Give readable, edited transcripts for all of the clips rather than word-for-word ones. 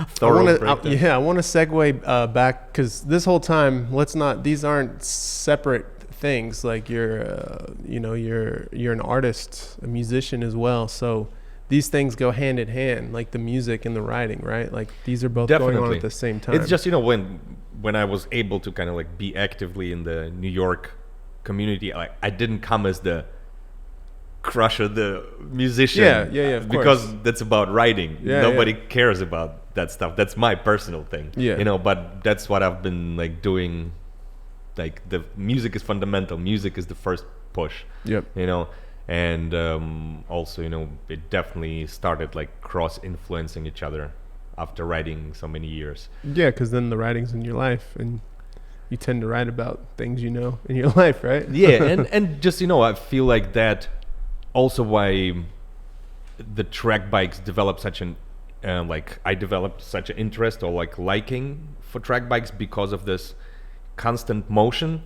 thorough breakdown. I want to segue back because this whole time, these aren't separate things. Like you're an artist, a musician as well. So these things go hand in hand, like the music and the writing, right? Like these are both going on at the same time. It's just, when I was able to kind of like be actively in the New York community, I didn't come as the crusher, the musician. Of because course. that's about writing. Nobody cares about that stuff. That's my personal thing. But that's what I've been like doing. Like the music is fundamental. Music is the first push. And also, it definitely started like cross-influencing each other after writing so many years. Yeah, because then the writing's in your life, and you tend to write about things in your life, right? Yeah, and just, I feel like that also why the track bikes developed such an, I developed such an interest or like liking for track bikes because of this constant motion.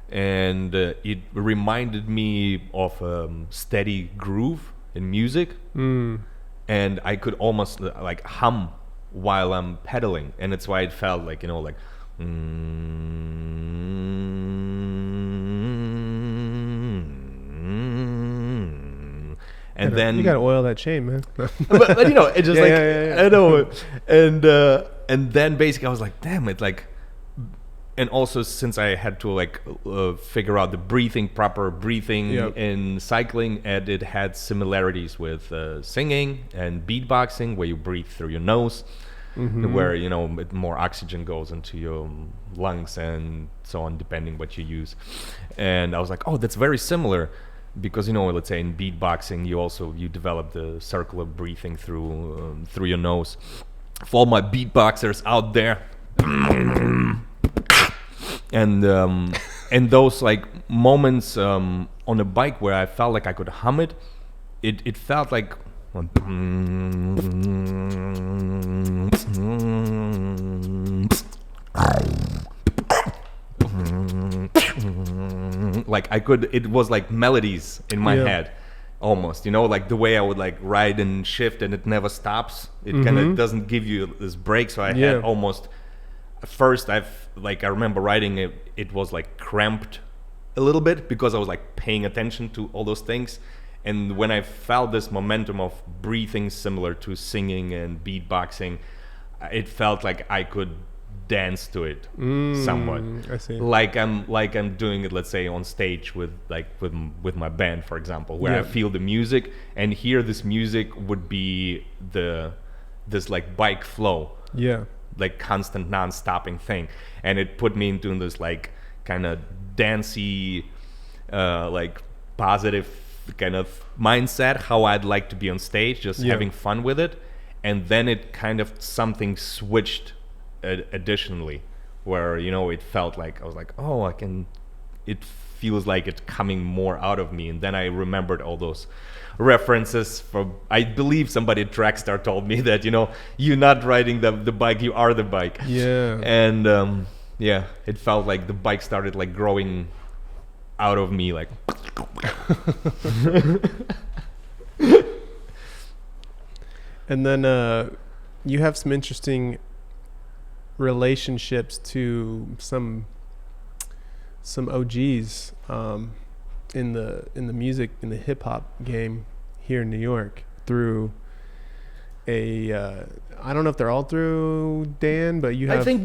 And it reminded me of a steady groove in music, and I could almost like hum while I'm pedaling, and that's why it felt like and then you gotta oil that chain, man. but it's just I know, and then basically I was like, damn it, like. And also, since I had to figure out the proper breathing in cycling, and it had similarities with singing and beatboxing, where you breathe through your nose, where more oxygen goes into your lungs and so on, depending what you use. And I was like, oh, that's very similar, because let's say in beatboxing, you develop the circular breathing through your nose. For all my beatboxers out there. And those like moments on a bike where I felt like I could hum it, it felt like like I could, it was like melodies in my head almost, like the way I would like ride and shift and it never stops. It kind of doesn't give you this break, so I had almost. First, I remember writing it. It was like cramped a little bit because I was like paying attention to all those things, and when I felt this momentum of breathing similar to singing and beatboxing, it felt like I could dance to it somewhat. I see. Like I'm doing it, let's say, on stage with my band, for example, where I feel the music, and here this music would be this like bike flow. Like constant non-stopping thing, and it put me into this like kind of dancey like positive kind of mindset, how I'd like to be on stage, just having fun with it. And then it kind of something switched additionally, where it felt like I was like, oh, I can, it feels like it's coming more out of me. And then I remembered all those references from, I believe somebody at Trackstar told me that you're not riding the bike, you are the bike. And it felt like the bike started like growing out of me, like and then you have some interesting relationships to some OGs in the music, in the hip hop game here in New York, through I don't know if they're all through Dan, but you have. I think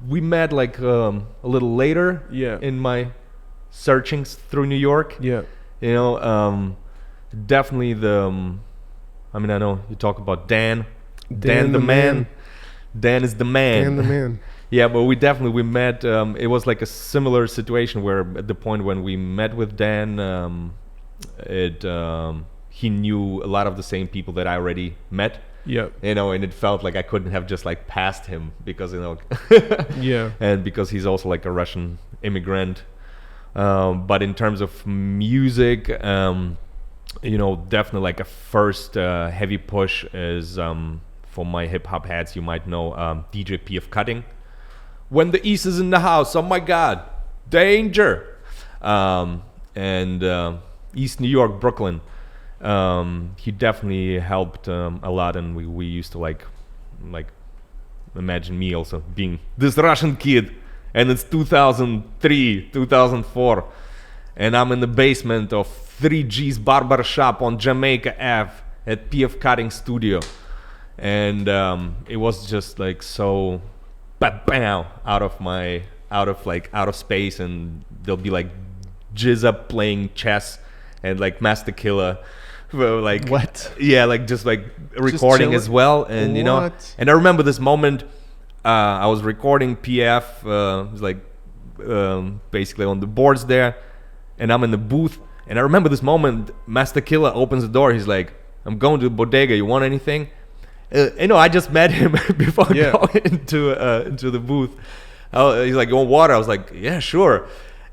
we met like a little later. In my searchings through New York. Definitely the. I mean, I know you talk about Dan the man. Dan is the man. Dan the man. Yeah, but we met. It was like a similar situation where at the point when we met with Dan, he knew a lot of the same people that I already met. And it felt like I couldn't have just like passed him because and because he's also like a Russian immigrant. But in terms of music, definitely like a first heavy push is for my hip hop heads. You might know DJ PF Cutting. When the East is in the house, oh my God, danger! And East New York, Brooklyn. He definitely helped a lot, and we used to like like imagine me also being this Russian kid, and it's 2003, 2004, and I'm in the basement of 3G's barber shop on Jamaica Ave at PF Cutting Studio, and it was just like so bam out of space, and there'll be like Jizza playing chess and like Master Killer like what? Yeah, like just like recording as well, and you know, and I remember this moment. I was recording PF, it was like basically on the boards there, and I'm in the booth, and I remember this moment. Master Killer opens the door. He's like, "I'm going to the bodega. You want anything?" You know, I just met him before going into the booth. He's like, "You want water?" I was like, "Yeah, sure."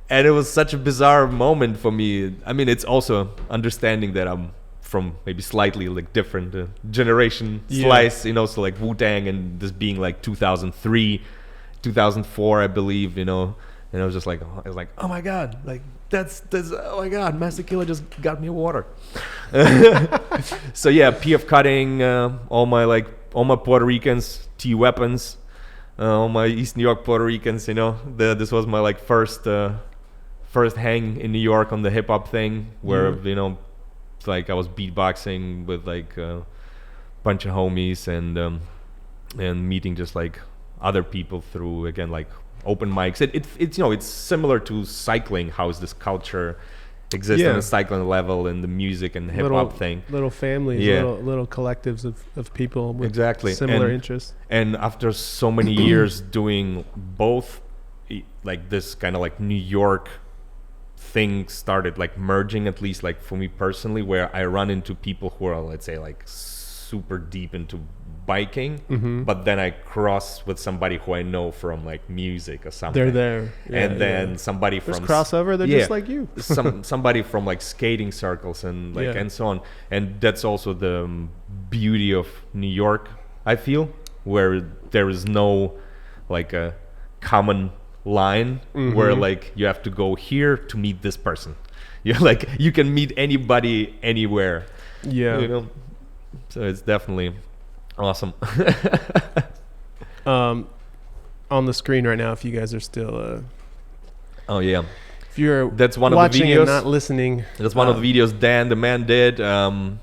And it was such a bizarre moment for me. I mean, it's also understanding that I'm from maybe slightly like different generation slice, you know, so like Wu-Tang, and this being like 2003, 2004, I believe, you know, and I was just like, oh my God, like that's oh my God, Master Killer just got me a water. So yeah, PF Cutting, all my Puerto Ricans, T Weapons, all my East New York Puerto Ricans, you know, this was my like first hang in New York on the hip hop thing, where you know, like I was beatboxing with like a bunch of homies, and meeting just like other people through, again, like open mics. It's you know, it's similar to cycling, how this culture exists on a cycling level, and the music and hip hop thing. Little families, little collectives of people with similar interests. And after so many years doing both, like this kind of like New York thing started like merging, at least like for me personally, where I run into people who are, let's say, like super deep into biking, but then I cross with somebody who I know from like music or something. They're there. And then somebody from crossover, they're just like you. Somebody from like skating circles and like and so on. And that's also the beauty of New York, I feel, where there is no like a common line where like you have to go here to meet this person. You're like, you can meet anybody anywhere. Yeah, you know. So it's definitely awesome. On the screen right now, if you guys are still oh yeah, if you're that's one watching of the videos, and not listening, that's one of the videos Dan the man did when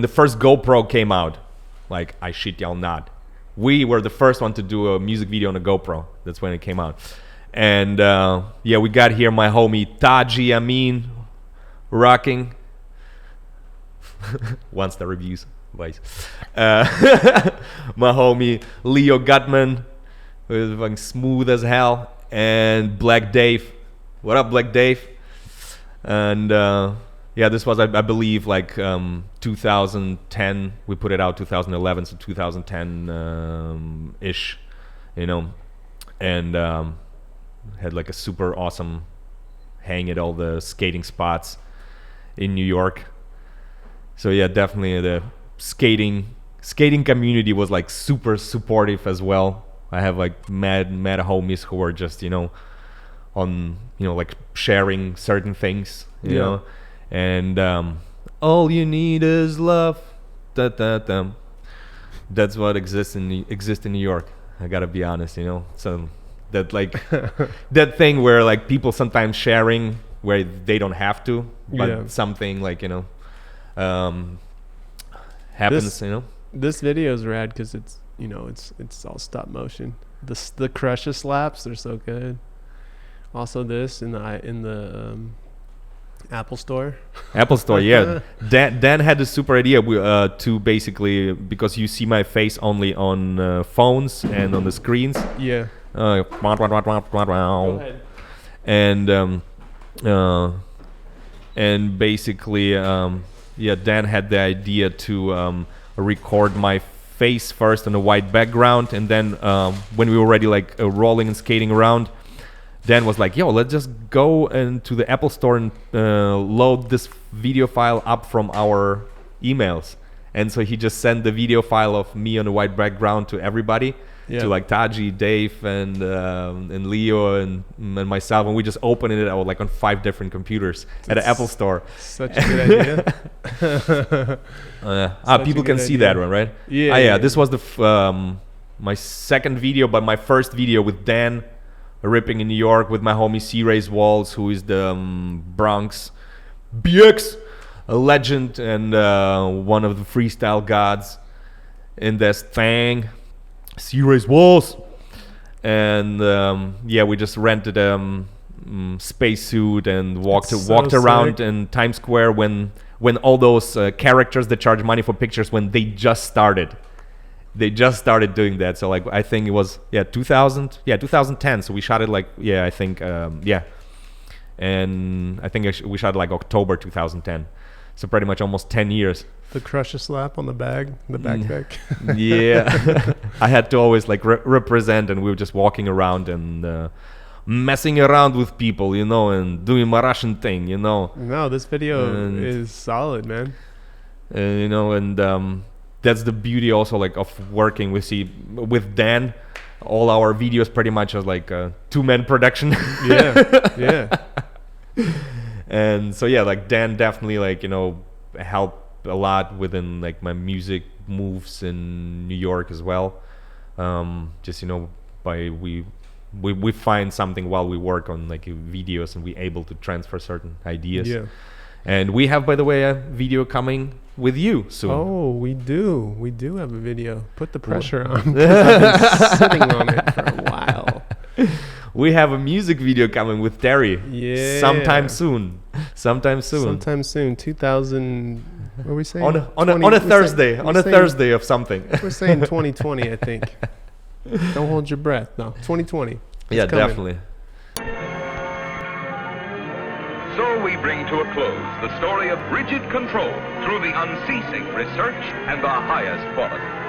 the first GoPro came out. Like, I shit y'all not, we were the first one to do a music video on a GoPro. That's when it came out. And yeah, we got here my homie Taji Amin rocking. Once the reviews, vice. My homie Leo Gutman, who is fucking smooth as hell, and Black Dave. What up, Black Dave? And yeah, this was, I believe, like 2010. We put it out 2011, so 2010 ish, you know, and had like a super awesome hang at all the skating spots in New York. So yeah, definitely the skating community was like super supportive as well. I have like mad homies who are just, you know, on, you know, like sharing certain things, you know. And all you need is love. That's what exists in New York. I gotta be honest, you know. So that like that thing where like people sometimes sharing where they don't have to, but something like, you know, happens. You know, this video is rad because it's, you know, it's all stop motion. The Crusher slaps, they're so good. Also, this in the Apple Store. Apple Store, yeah. Dan had a super idea to basically, because you see my face only on phones and on the screens. Yeah. Go ahead. And basically, yeah, Dan had the idea to record my face first on a white background, and then when we were already like rolling and skating around, Dan was like, yo, let's just go into the Apple Store and load this video file up from our emails. And so he just sent the video file of me on a white background to everybody. to like Taji, Dave, and Leo and myself, and we just opened it out like on 5 different computers at an Apple store. Such a good idea. People can see that one, right? Yeah. Yeah. This was the my second video, but my first video with Dan ripping in New York with my homie C-Rays Walls, who is the Bronx BX, a legend and one of the freestyle gods in this thing. C-Rays Walls. And we just rented a spacesuit and walked around in Times Square when all those characters that charge money for pictures, when they just started. They just started doing that. So like I think it was 2010. So we shot it like and I think we shot it like October 2010. So pretty much almost 10 years. The crusher slap on the backpack. Yeah. I had to always like represent, and we were just walking around and messing around with people, you know, and doing my Russian thing, you know. No, this video is solid, man. You know, and that's the beauty also like of working with Dan. All our videos pretty much are like a 2-man production. Yeah. And so like Dan definitely like, you know, helped a lot within like my music moves in New York as well. Just, you know, by we find something while we work on like videos, and we able to transfer certain ideas. Yeah. And we have, by the way, a video coming with you soon. Oh, we do have a video. Put the pressure on, 'cause I've been sitting on it for a while. We have a music video coming with Terry. Yeah. Sometime soon. 2000. What are we saying? On a Thursday. On a Thursday of something. We're saying 2020, I think. Don't hold your breath. No, 2020. Yeah, coming. Definitely. So we bring to a close the story of rigid control through the unceasing research and the highest quality.